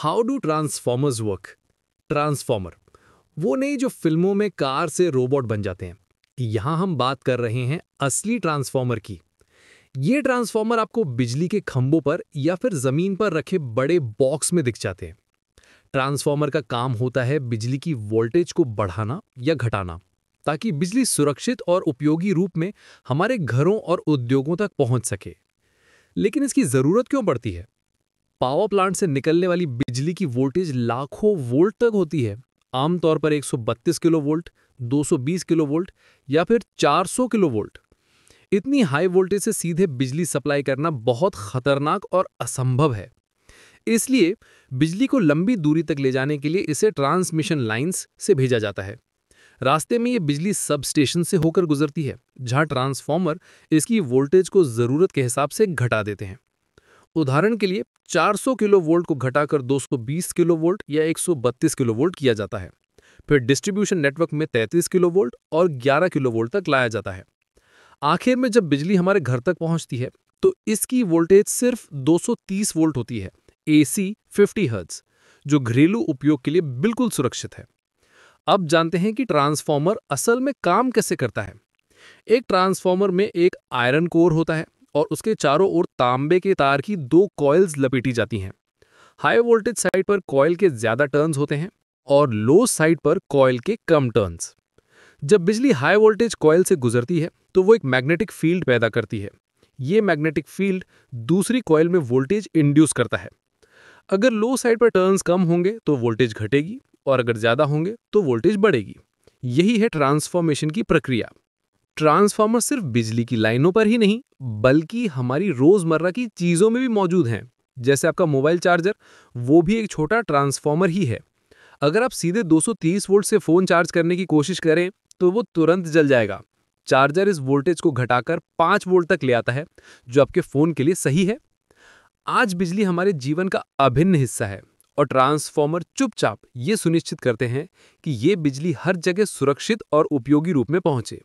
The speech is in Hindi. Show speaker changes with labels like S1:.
S1: How do transformers work? Transformer वो नहीं जो फिल्मों में कार से रोबोट बन जाते हैं। यहाँ हम बात कर रहे हैं असली ट्रांसफॉर्मर की। ये ट्रांसफॉर्मर आपको बिजली के खंभों पर या फिर जमीन पर रखे बड़े बॉक्स में दिख जाते हैं। ट्रांसफॉर्मर का काम होता है बिजली की वोल्टेज को बढ़ाना या घटाना, ताकि बिजली सुरक्षित और उपयोगी रूप में हमारे घरों और उद्योगों तक पहुंच सके। लेकिन इसकी जरूरत क्यों पड़ती है? पावर प्लांट से निकलने वाली बिजली की वोल्टेज लाखों वोल्ट तक होती है। आमतौर पर 132 किलो वोल्ट, 220 किलो वोल्ट या फिर 400 किलो वोल्ट। इतनी हाई वोल्टेज से सीधे बिजली सप्लाई करना बहुत खतरनाक और असंभव है। इसलिए बिजली को लंबी दूरी तक ले जाने के लिए इसे ट्रांसमिशन लाइंस से भेजा जाता है। रास्ते में ये बिजली सब स्टेशन से होकर गुजरती है, जहां ट्रांसफॉर्मर इसकी वोल्टेज को जरूरत के हिसाब से घटा देते हैं। उदाहरण के लिए 400 किलो वोल्ट को घटाकर 220 किलो वोल्ट या 132 किलो वोल्ट किया जाता है। फिर डिस्ट्रीब्यूशन नेटवर्क में 33 किलो वोल्ट और 11 किलो वोल्ट तक लाया जाता है। आखिर में जब बिजली हमारे घर तक पहुंचती है तो इसकी वोल्टेज सिर्फ 230 वोल्ट होती है, AC 50 हर्ट्ज, जो घरेलू उपयोग के लिए बिल्कुल सुरक्षित है। अब जानते हैं कि ट्रांसफॉर्मर असल में काम कैसे करता है। एक ट्रांसफॉर्मर में एक आयरन कोर होता है और उसके चारों ओर तांबे के तार की दो कॉइल्स लपेटी जाती हैं। हाई वोल्टेज साइड पर कॉइल के ज्यादा टर्न्स होते हैं और लो साइड पर कॉइल के कम टर्न्स। जब बिजली हाई वोल्टेज कॉइल से गुजरती है तो वो एक मैग्नेटिक फील्ड पैदा करती है। ये मैग्नेटिक फील्ड दूसरी कॉइल में वोल्टेज इंड्यूस करता है। अगर लो साइड पर टर्न्स कम होंगे तो वोल्टेज घटेगी और अगर ज्यादा होंगे तो वोल्टेज बढ़ेगी। यही है ट्रांसफॉर्मेशन की प्रक्रिया। ट्रांसफार्मर सिर्फ बिजली की लाइनों पर ही नहीं, बल्कि हमारी रोजमर्रा की चीजों में भी मौजूद हैं। जैसे आपका मोबाइल चार्जर, वो भी एक छोटा ट्रांसफार्मर ही है। अगर आप सीधे 230 वोल्ट से फोन चार्ज करने की कोशिश करें तो वो तुरंत जल जाएगा। चार्जर इस वोल्टेज को घटाकर 5 वोल्ट तक ले आता है, जो आपके फोन के लिए सही है। आज बिजली हमारे जीवन का अभिन्न हिस्सा है और ट्रांसफार्मर चुपचाप ये सुनिश्चित करते हैं कि ये बिजली हर जगह सुरक्षित और उपयोगी रूप में पहुंचे।